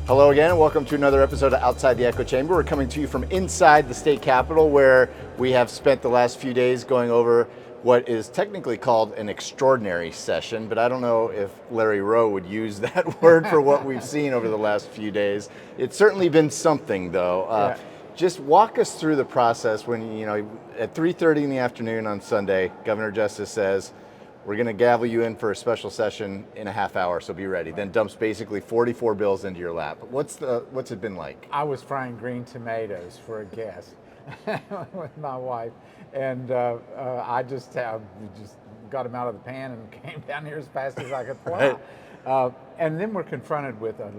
Hello again, and welcome to another episode of Outside the Echo Chamber. We're coming to you from inside the state capitol, where we have spent the last few days going over what is technically called an extraordinary session, but I don't know if Larry Rowe would use that word for what we've seen over the last few days. It's certainly been something, though. Just walk us through the process when, at 3:30 in the afternoon on Sunday, Governor Justice says, we're going to gavel you in for a special session in a half hour, so be ready. Then dumps basically 44 bills into your lap. What's it been like? I was frying green tomatoes for a guest with my wife, and I just got them out of the pan and came down here as fast as I could fly. And then we're confronted with a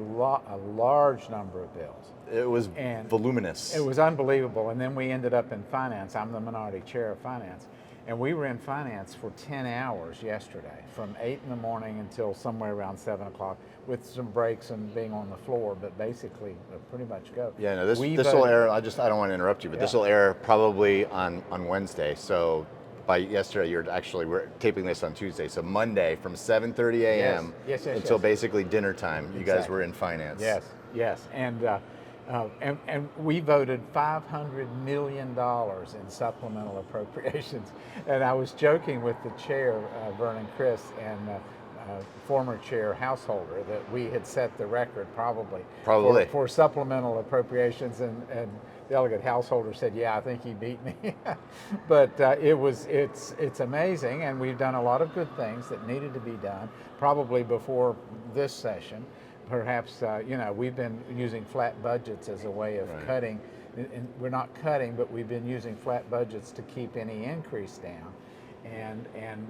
large number of bills. It was voluminous. It was unbelievable. And then we ended up in finance. I'm the minority chair of finance. And we were in finance for 10 hours yesterday, from 8 in the morning until somewhere around 7 o'clock, with some breaks and being on the floor, but basically pretty much go. Yeah, no, this will air, I don't want to interrupt you, but this will air probably on Wednesday. So by yesterday, we're taping this on Tuesday. So Monday from 7:30 a.m. until basically dinner time, you guys were in finance. Yes. And we voted $500 million in supplemental appropriations. And I was joking with the chair, Vernon Criss, and former chair Householder, that we had set the record probably. For supplemental appropriations. And Delegate Householder said, yeah, I think he beat me. But it's amazing, and we've done a lot of good things that needed to be done, probably before this session. Perhaps, we've been using flat budgets as a way of cutting. And we're not cutting, but we've been using flat budgets to keep any increase down. And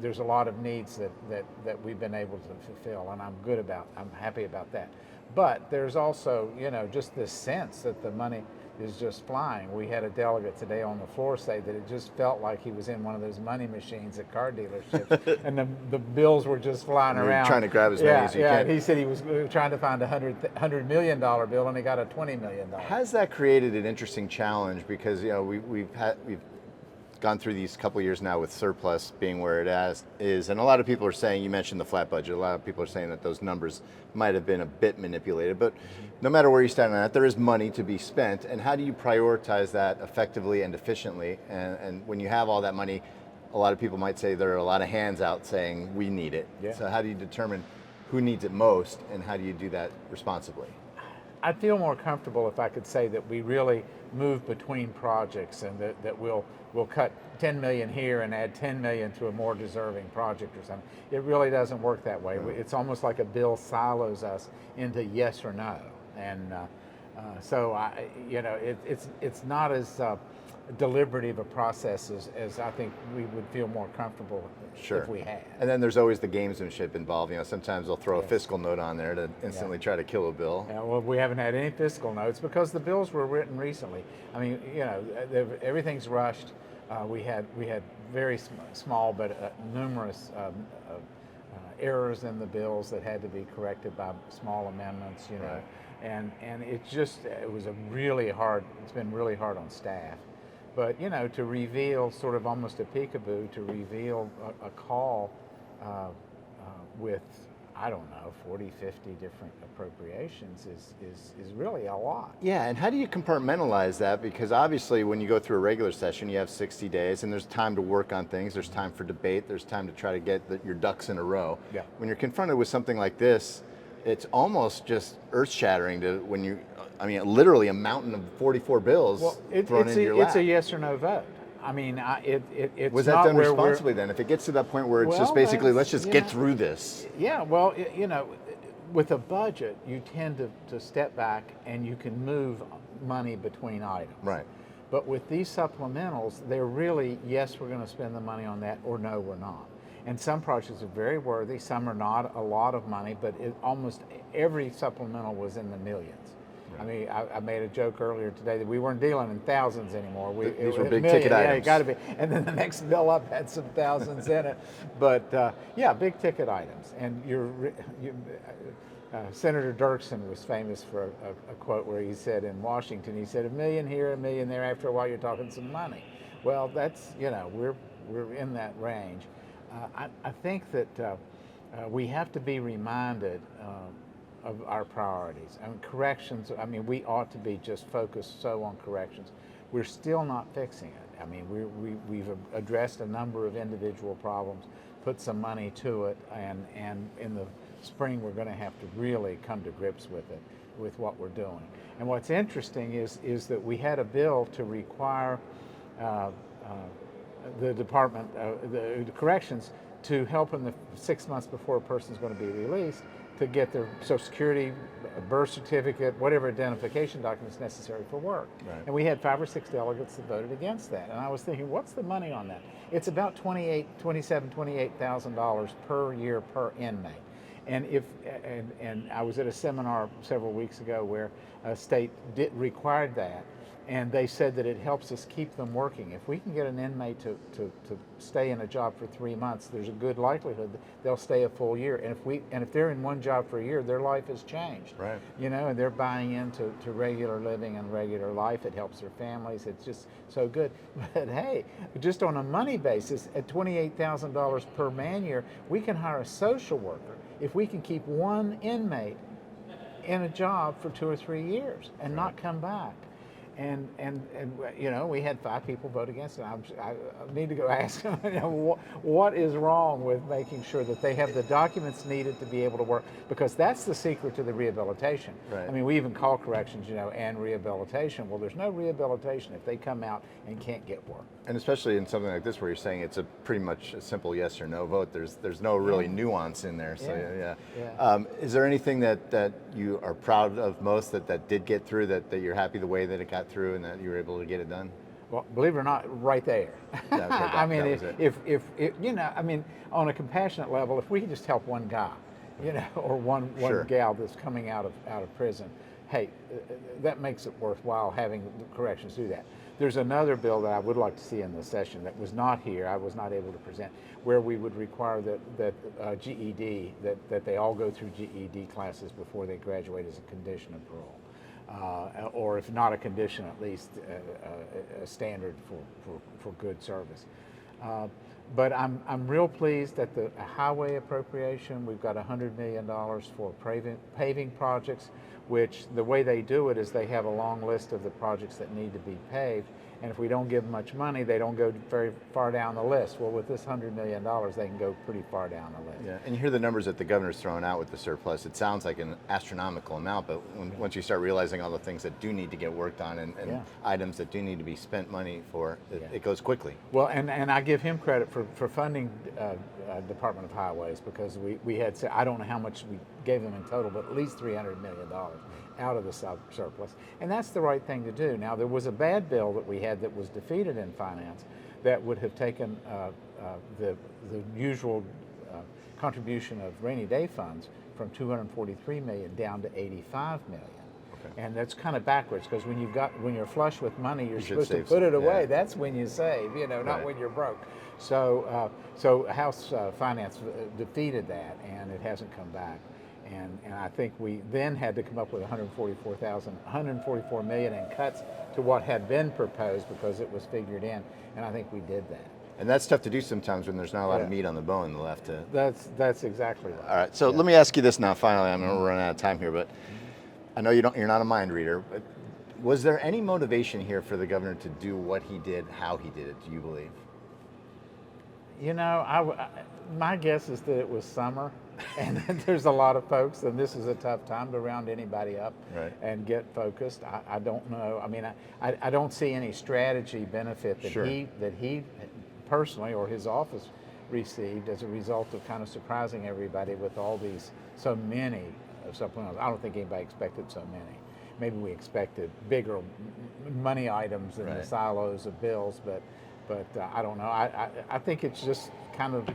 there's a lot of needs that we've been able to fulfill, and I'm happy about that. But there's also, just this sense that the money is just flying. We had a delegate today on the floor say that it just felt like he was in one of those money machines at car dealerships, and the bills were just flying around. Trying to grab as many as you can. He said he was trying to find a $100 million bill, and he got a $20 million. Has that created an interesting challenge? Because we've gone through these couple years now with surplus being where it is, and a lot of people are saying, you mentioned the flat budget, a lot of people are saying that those numbers might have been a bit manipulated, but no matter where you stand on that, there is money to be spent, and how do you prioritize that effectively and efficiently? And when you have all that money, a lot of people might say there are a lot of hands out saying we need it. So how do you determine who needs it most, and how do you do that responsibly? I'd feel more comfortable if I could say that we really move between projects, and that we'll cut 10 million here and add 10 million to a more deserving project or something. It really doesn't work that way. It's almost like a bill silos us into yes or no, and so it's not as deliberative a process as I think we would feel more comfortable if we had. And then there's always the gamesmanship involved. Sometimes they'll throw a fiscal note on there to instantly try to kill a bill. Yeah, well, we haven't had any fiscal notes because the bills were written recently. I mean, everything's rushed. We had very small but numerous errors in the bills that had to be corrected by small amendments. And it was it's been really hard on staff. But, to reveal sort of almost a peekaboo, to reveal a call with, 40, 50 different appropriations is really a lot. Yeah, and how do you compartmentalize that? Because obviously when you go through a regular session, you have 60 days, and there's time to work on things, there's time for debate, there's time to try to get your ducks in a row. Yeah. When you're confronted with something like this, it's almost just earth-shattering literally a mountain of 44 bills thrown into your lap. It's a yes or no vote. I mean, it's was that done responsibly then? If it gets to that point where it's just basically, let's just get through this. Yeah, well, with a budget, you tend to step back and you can move money between items. Right. But with these supplementals, they're really, yes, we're going to spend the money on that, or no, we're not. And some projects are very worthy, some are not a lot of money, but almost every supplemental was in the millions. Right. I mean, I made a joke earlier today that we weren't dealing in thousands anymore. These were big ticket items. Yeah, it got to be. And then the next bill up had some thousands in it. But big ticket items. And Senator Dirksen was famous for a quote where he said in Washington, he said, $1 million here, $1 million there, after a while you're talking some money. Well, that's, we're in that range. I think that we have to be reminded of our priorities. I mean, corrections, I mean, we ought to be just focused so on corrections. We're still not fixing it. I mean, we've addressed a number of individual problems, put some money to it, and in the spring we're going to have to really come to grips with it, with what we're doing. And what's interesting is that we had a bill to require the department, the corrections, to help in the 6 months before a person's going to be released to get their Social Security, birth certificate, whatever identification documents necessary for work. Right. And we had 5 or 6 delegates that voted against that. And I was thinking, what's the money on that? It's about $28,000 per year per inmate. And I was at a seminar several weeks ago where a state required that, and they said that it helps us keep them working. If we can get an inmate to stay in a job for 3 months, there's a good likelihood that they'll stay a full year. And if they're in one job for a year, their life has changed. Right. You know, and they're buying into regular living and regular life. It helps their families. It's just so good. But hey, just on a money basis, at $28,000 per man year, we can hire a social worker if we can keep one inmate in a job for 2 or 3 years and not come back. And you know, we had 5 people vote against it. I need to go ask them, you know, what is wrong with making sure that they have the documents needed to be able to work, because that's the secret to the rehabilitation. Right. I mean, we even call corrections, you know, and rehabilitation. Well, there's no rehabilitation if they come out and can't get work. And especially in something like this where you're saying it's a pretty much a simple yes or no vote. There's no really nuance in there. So Yeah. Is there anything that you are proud of most that did get through, that you're happy the way that it got through and that you were able to get it done? Well, believe it or not, right there. I mean, if you know, I mean, on a compassionate level, if we could just help one guy, you know, or one Sure. gal that's coming out of prison, hey, that makes it worthwhile having the corrections do that. There's another bill that I would like to see in this session that was not here, I was not able to present, where we would require that GED, that they all go through GED classes before they graduate as a condition of parole. Or if not a condition, at least a standard for good service. But I'm real pleased that the highway appropriation, we've got $100 million for paving projects, which the way they do it is they have a long list of the projects that need to be paved. And if we don't give them much money, they don't go very far down the list. Well, with this $100 million, they can go pretty far down the list. Yeah, and you hear the numbers that the governor's throwing out with the surplus. It sounds like an astronomical amount, but once you start realizing all the things that do need to get worked on and items that do need to be spent money for, it goes quickly. Well, and I give him credit for funding Department of Highways, because we had, I don't know how much we gave them in total, but at least $300 million out of the surplus. And that's the right thing to do. Now, there was a bad bill that we had that was defeated in finance that would have taken the usual contribution of rainy day funds from $243 million down to $85 million. Okay. And that's kind of backwards, because when you're flush with money, you're supposed to put it away. Yeah. That's when you save, you know, not when you're broke. So House Finance defeated that, and it hasn't come back. And I think we then had to come up with $144 million in cuts to what had been proposed, because it was figured in, and I think we did that. And that's tough to do sometimes when there's not a lot of meat on the bone left. That's exactly right. All right, so let me ask you this now. Finally, I'm going to run out of time here, but I know you're not a mind reader. But was there any motivation here for the governor to do what he did, how he did it? Do you believe? You know, my guess is that it was summer, and there's a lot of folks, and this is a tough time to round anybody up and get focused. I don't know. I mean, I don't see any strategy benefit that he personally or his office received as a result of kind of surprising everybody with all these, so many supplementals. I don't think anybody expected so many. Maybe we expected bigger money items in the silos of bills, but I don't know. I think it's just kind of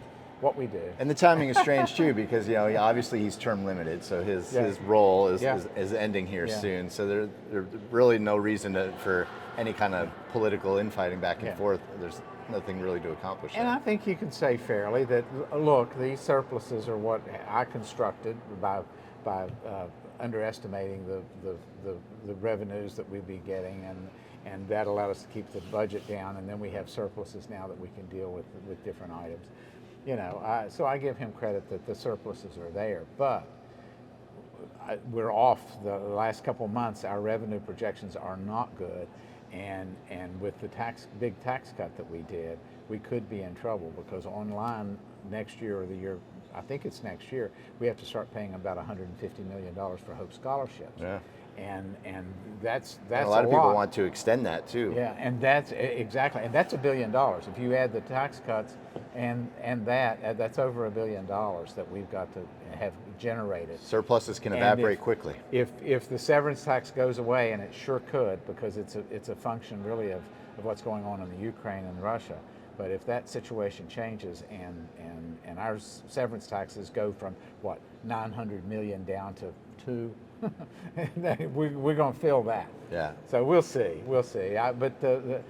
what we do. And the timing is strange too, because obviously he's term limited, so his role is ending here soon. So there's really no reason for any kind of political infighting back and forth. There's nothing really to accomplish. And I think you can say fairly that, look, these surpluses are what I constructed by underestimating the revenues that we'd be getting, and that allowed us to keep the budget down, and then we have surpluses now that we can deal with different items. You know, so I give him credit that the surpluses are there, but we're off the last couple of months. Our revenue projections are not good, and with the big tax cut that we did, we could be in trouble, because online next year, or the year, I think it's next year, we have to start paying about $150 million for Hope scholarships. Yeah. And that's And a lot of people want to extend that too. Yeah, and that's exactly, and that's $1 billion. If you add the tax cuts and that's over $1 billion that we've got to have generated. Surpluses can evaporate quickly. If the severance tax goes away, and it sure could, because it's a function really of what's going on in the Ukraine and Russia. But if that situation changes and our severance taxes go from what, 900 million down to 2, we're going to feel that. Yeah. So we'll see. But the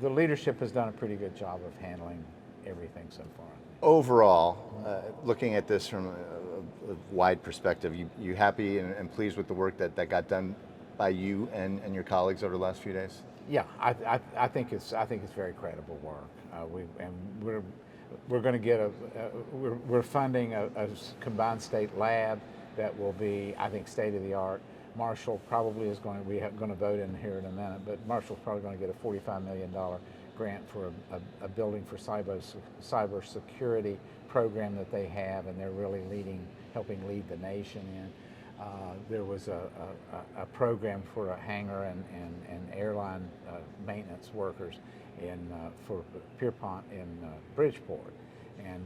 leadership has done a pretty good job of handling everything so far. Overall, looking at this from a wide perspective, you happy and pleased with the work that got done by you and your colleagues over the last few days? Yeah, I think it's very credible work. We're going to get we're funding a combined state lab that will be, I think, state of the art. Marshall probably is going to vote in here in a minute, but Marshall's probably going to get a $45 million grant for a building for cyber security program that they have, and they're really helping lead the nation in. There was a program for a hangar and airline maintenance workers for Pierpont in Bridgeport. And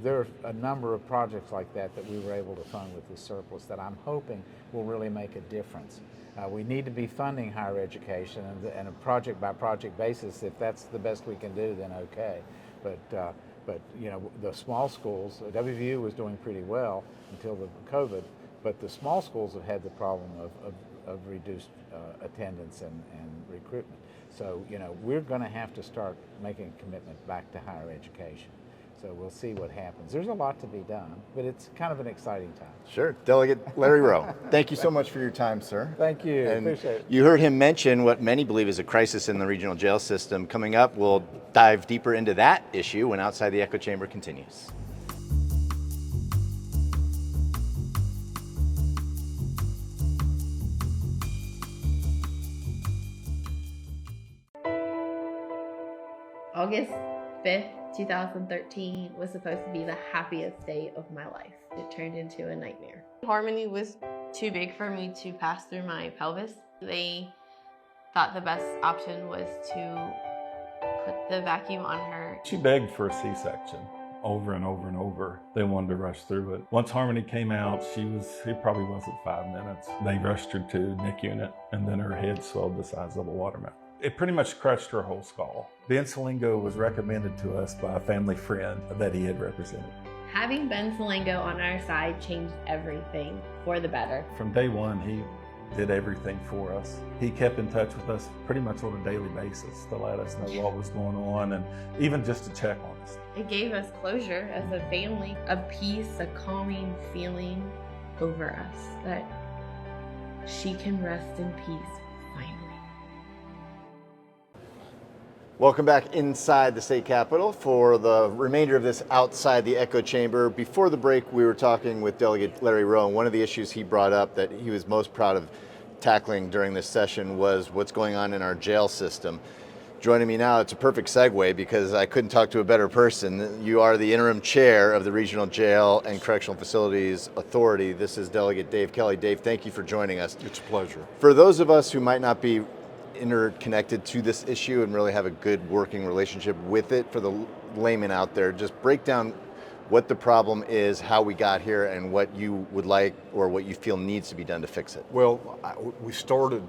there are a number of projects like that we were able to fund with this surplus that I'm hoping will really make a difference. We need to be funding higher education, and a project by project basis. If that's the best we can do, then okay. But the small schools, WVU was doing pretty well until the COVID. But the small schools have had the problem of reduced attendance and recruitment. So, we're going to have to start making a commitment back to higher education. So we'll see what happens. There's a lot to be done, but it's kind of an exciting time. Sure. Delegate Larry Rowe, thank you so much for your time, sir. Thank you. And appreciate it. You heard him mention what many believe is a crisis in the regional jail system. Coming up, we'll dive deeper into that issue when Outside the Echo Chamber continues. August 5th, 2013 was supposed to be the happiest day of my life. It turned into a nightmare. Harmony was too big for me to pass through my pelvis. They thought the best option was to put the vacuum on her. She begged for a C-section over and over and over. They wanted to rush through it. Once Harmony came out, it probably wasn't 5 minutes. They rushed her to NIC unit, and then her head swelled the size of a watermelon. It pretty much crushed her whole skull. Ben Salingo was recommended to us by a family friend that he had represented. Having Ben Salingo on our side changed everything for the better. From day one, he did everything for us. He kept in touch with us pretty much on a daily basis to let us know what was going on, and even just to check on us. It gave us closure as a family, a peace, a calming feeling over us that she can rest in peace. Welcome back inside the state capitol for the remainder of this Outside the Echo Chamber. Before the break, we were talking with Delegate Larry Rowe, and one of the issues he brought up that he was most proud of tackling during this session was what's going on in our jail system. Joining me now, it's a perfect segue because I couldn't talk to a better person. You are the interim chair of the Regional Jail and Correctional Facilities Authority. This is Delegate Dave Kelly. Dave, thank you for joining us. It's a pleasure. For those of us who might not be interconnected to this issue and really have a good working relationship with it, for the layman out there, just break down what the problem is, how we got here, and what you would like or what you feel needs to be done to fix it. Well, we started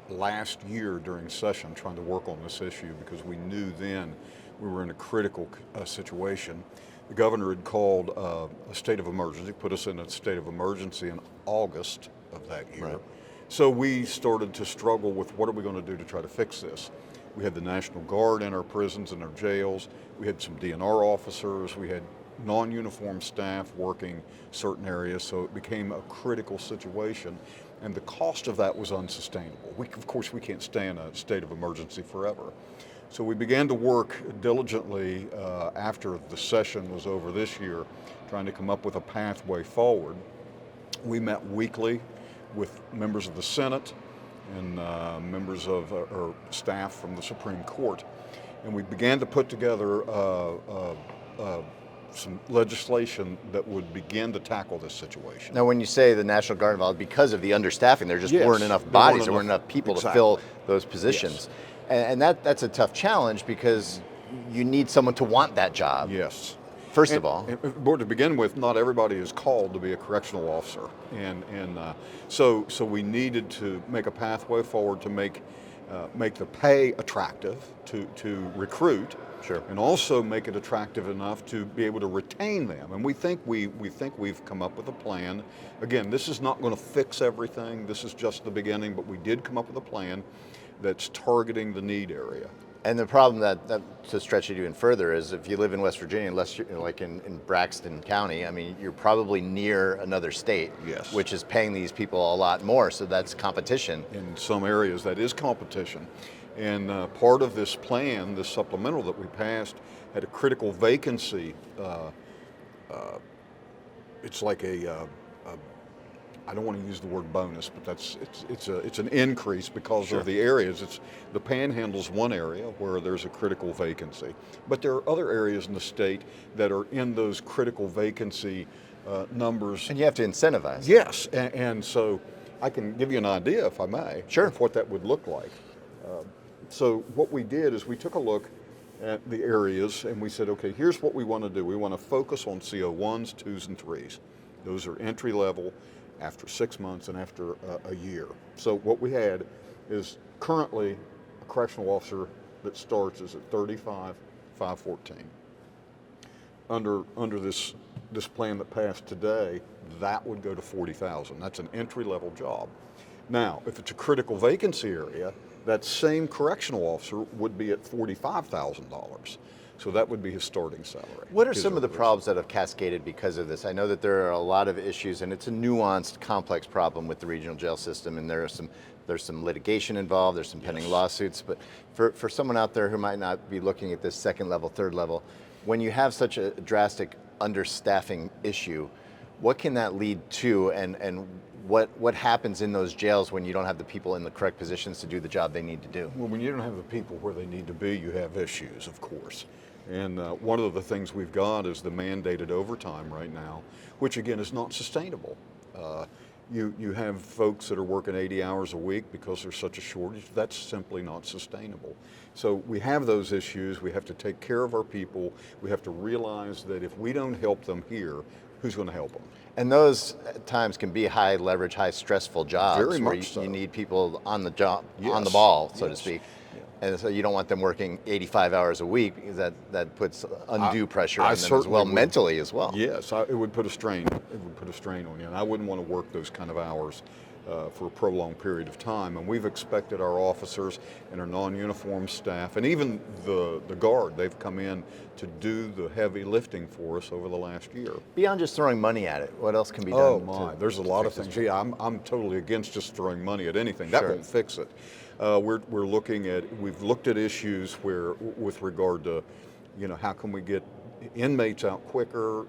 last year during session trying to work on this issue because we knew then we were in a critical situation. The governor had called a state of emergency, put us in a state of emergency in August of that year. Right. So we started to struggle with what are we going to do to try to fix this. We had the National Guard in our prisons and our jails. We had some DNR officers. We had non-uniformed staff working certain areas, so it became a critical situation. And the cost of that was unsustainable. Of course, we can't stay in a state of emergency forever. So we began to work diligently after the session was over this year, trying to come up with a pathway forward. We met weekly with members of the Senate and members of or staff from the Supreme Court, and we began to put together some legislation that would begin to tackle this situation. Now, when you say the National Guard involved, because of the understaffing, there just Yes, weren't enough there bodies, weren't there weren't enough- enough people exactly. to fill those positions. And that's a tough challenge because you need someone to want that job, Yes. first of all. But to begin with, not everybody is called to be a correctional officer, and so we needed to make a pathway forward to make the pay attractive to recruit. Sure. And also make it attractive enough to be able to retain them. And we think we've come up with a plan. Again, this is not going to fix everything. This is just the beginning, but we did come up with a plan that's targeting the need area. And the problem that to stretch it even further is if you live in West Virginia, unless you're like in Braxton County, I mean, you're probably near another state, Yes. which is paying these people a lot more. So that's competition. In some areas, that is competition. And part of this plan, this supplemental that we passed, had a critical vacancy. It's like I don't want to use the word bonus, but it's an increase because Sure. of the areas. It's the Panhandle's one area where there's a critical vacancy, but there are other areas in the state that are in those critical vacancy numbers. And you have to incentivize. Yes, and so I can give you an idea, if I may, Sure. of what that would look like. So what we did is we took a look at the areas and we said, okay, here's what we want to do. We want to focus on CO1s, 2s, and 3s. Those are entry level after 6 months and after a year. So what we had is currently a correctional officer that starts is at 35,514. Under this plan that passed today, that would go to 40,000. That's an entry level job. Now, if it's a critical vacancy area, that same correctional officer would be at $45,000. So that would be his starting salary. What are His some of the or hers. problems that have cascaded because of this? I know that there are a lot of issues, and it's a nuanced, complex problem with the regional jail system, and there's some litigation involved, there's some pending lawsuits. But for someone out there who might not be looking at this second level, third level, when you have such a drastic understaffing issue, what can that lead to, and what happens in those jails when you don't have the people in the correct positions to do the job they need to do? Well, when you don't have the people where they need to be, you have issues, of course. And one of the things we've got is the mandated overtime right now, which again is not sustainable. You have folks that are working 80 hours a week because there's such a shortage. That's simply not sustainable. So we have those issues. We have to take care of our people. We have to realize that if we don't help them here, who's going to help them? And those at times can be high leverage, high stressful jobs Very where much so. you need people on the job, on the Yes. ball, so to Yes. speak. Yeah. And so you don't want them working 85 hours a week because that puts undue pressure I on them as certainly well, would. mentally as well. Yes, it would put a strain. It would put a strain on you, and I wouldn't want to work those kind of hours for a prolonged period of time. And we've expected our officers and our non-uniform staff, and even the guard, they've come in to do the heavy lifting for us over the last year. Beyond just throwing money at it, what else can be done? Oh my, there's a lot of fix this things. Yeah, I'm totally against just throwing money at anything. That Sure. won't fix it. We've looked at issues where, with regard to, how can we get inmates out quicker?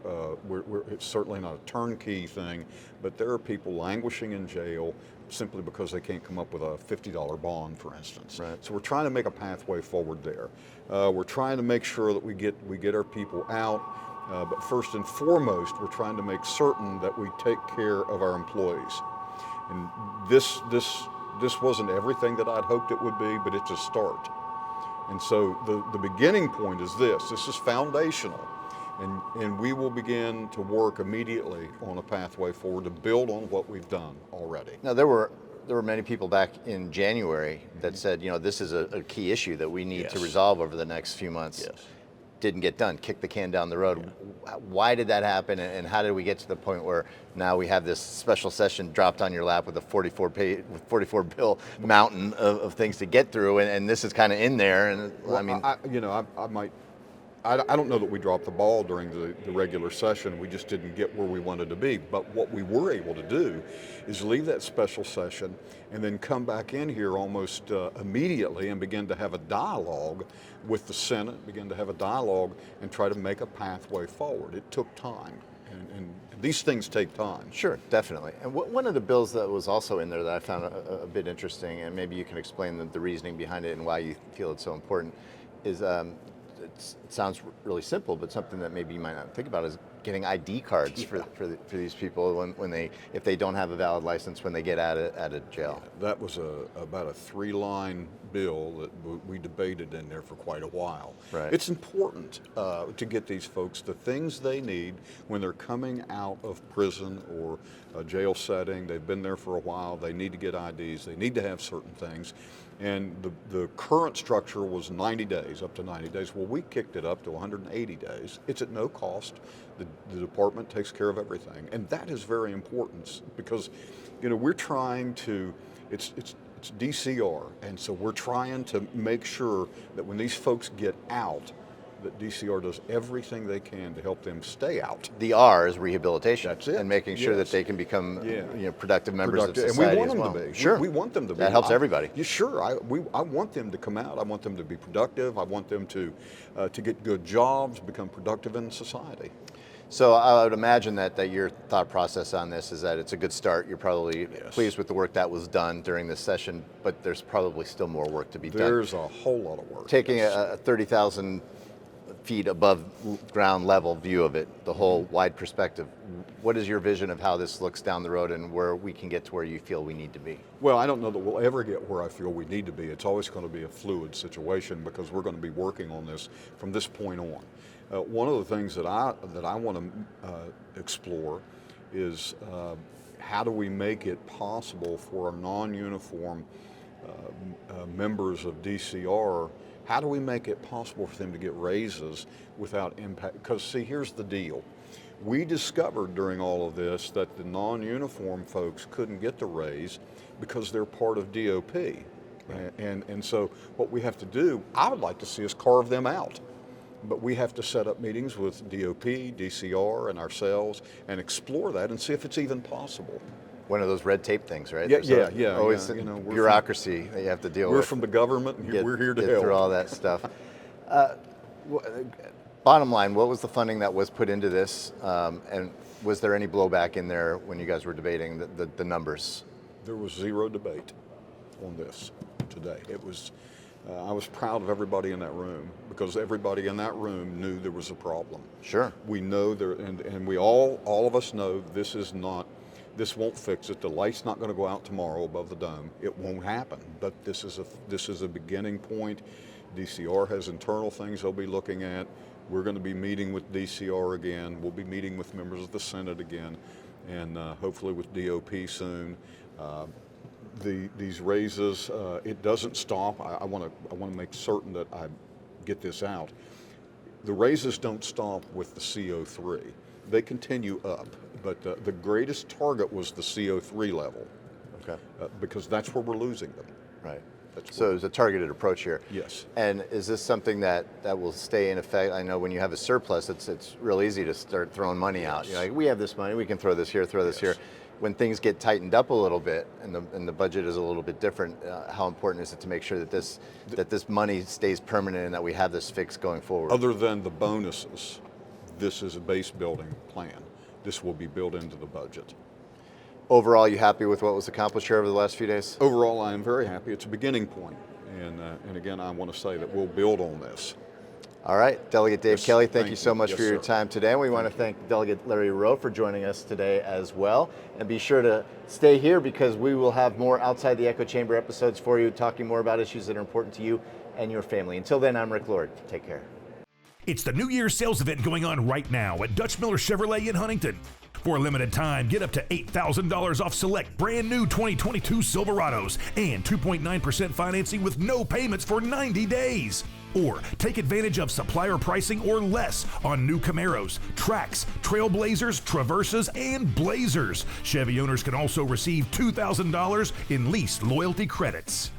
It's certainly not a turnkey thing, but there are people languishing in jail simply because they can't come up with a $50 bond, for instance. Right. So we're trying to make a pathway forward there. We're trying to make sure that we get our people out. But first and foremost, we're trying to make certain that we take care of our employees. And this wasn't everything that I'd hoped it would be, but it's a start. And so the beginning point is this is foundational. And we will begin to work immediately on a pathway forward to build on what we've done already. Now, there were many people back in January that said, this is a key issue that we need to Yes. resolve over the next few months. Yes. Didn't get done, kicked the can down the road. Why did that happen, and how did we get to the point where now we have this special session dropped on your lap with a 44 bill mountain of things to get through, and this is kind of in there, and Well, I mean, I don't know that we dropped the ball during the regular session. We just didn't get where we wanted to be. But what we were able to do is leave that special session and then come back in here almost immediately and begin to have a dialogue with the Senate, begin to have a dialogue and try to make a pathway forward. It took time. And these things take time. Sure, definitely. And one of the bills that was also in there that I found a bit interesting, and maybe you can explain the reasoning behind it and why you feel it's so important, is it sounds really simple, but something that maybe you might not think about is getting ID cards for these people if they don't have a valid license when they get out of jail. That was about a 3-line bill that we debated in there for quite a while. Right. It's important to get these folks the things they need when they're coming out of prison or a jail setting. They've been there for a while. They need to get IDs. They need to have certain things. And the current structure was 90 days, up to 90 days. Well, we kicked it up to 180 days. It's at no cost. The department takes care of everything. And that is very important because, we're trying to, it's DCR. And so we're trying to make sure that when these folks get out, that DCR does everything they can to help them stay out. The R is rehabilitation. That's it. And making sure that Yes. they can become productive members of And society we want as them well. to be. Sure. We want them to be. That helps everybody. Yeah, sure. I want them to come out. I want them to be productive. I want them to get good jobs, become productive in society. So I would imagine that your thought process on this is that it's a good start. You're probably pleased with the work that was done during this session, but there's probably still more work to be done. There's a whole lot of work. Taking a 30,000 feet above ground level view of it, the whole wide perspective, what is your vision of how this looks down the road and where we can get to where you feel we need to be? Well, I don't know that we'll ever get where I feel we need to be. It's always going to be a fluid situation because we're going to be working on this from this point on. One of the things that I want to explore is how do we make it possible for our non-uniform members of DCR, how do we make it possible for them to get raises without impact? Because see, here's the deal. We discovered during all of this that the non-uniform folks couldn't get the raise because they're part of DOP. Right. And so what we have to do, I would like to see us carve them out. But we have to set up meetings with DOP, DCR, and ourselves and explore that and see if it's even possible. One of those red tape things, right? Yeah. Always bureaucracy that you have to deal with. We're from the government, and we're here to get help. through all that stuff. Bottom line, what was the funding that was put into this, and was there any blowback in there when you guys were debating the numbers? There was zero debate on this today. It was. I was proud of everybody in that room because everybody in that room knew there was a problem. Sure. We know there, and we all of us know this won't fix it. The light's not going to go out tomorrow above the dome. It won't happen. But this is a beginning point. DCR has internal things they'll be looking at. We're going to be meeting with DCR again. We'll be meeting with members of the Senate again, and hopefully with DOP soon. These raises, it doesn't stop. I want to make certain that I get this out. The raises don't stop with the CO3. They continue up, but the greatest target was the CO3 level. Okay. Because that's where we're losing them. Right. So there's a targeted approach here. Yes. And is this something that will stay in effect? I know when you have a surplus, it's real easy to start throwing money out. You're like, we have this money, we can throw this here, throw this here. When things get tightened up a little bit and the budget is a little bit different, how important is it to make sure that this money stays permanent and that we have this fix going forward? Other than the bonuses, this is a base building plan. This will be built into the budget. Overall, you happy with what was accomplished here over the last few days? Overall, I am very happy. It's a beginning point. And again, I want to say that we'll build on this. All right, Delegate Dave Kelly, thank you so much Yes, for your sir. time today. And we want to thank Delegate Larry Rowe for joining us today as well. And be sure to stay here because we will have more Outside the Echo Chamber episodes for you, talking more about issues that are important to you and your family. Until then, I'm Rick Lord. Take care. It's the New Year's sales event going on right now at Dutch Miller Chevrolet in Huntington. For a limited time, get up to $8,000 off select brand new 2022 Silverados and 2.9% financing with no payments for 90 days. Or take advantage of supplier pricing or less on new Camaros, Trax, Trailblazers, Traverses, and Blazers. Chevy owners can also receive $2,000 in lease loyalty credits.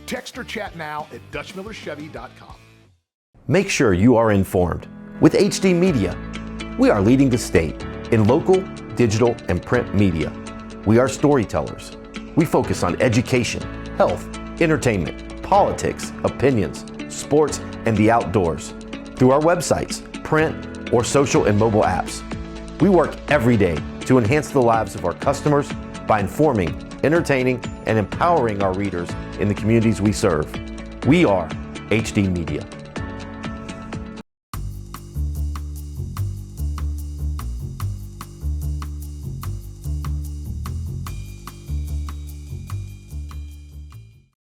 Text or chat now at DutchMillerChevy.com. Make sure you are informed with HD Media. We are leading the state in local, digital, and print media. We are storytellers. We focus on education, health, entertainment, politics, opinions, sports, and the outdoors through our websites, print, or social and mobile apps. We work every day to enhance the lives of our customers by informing, entertaining, and empowering our readers in the communities we serve. We are HD Media.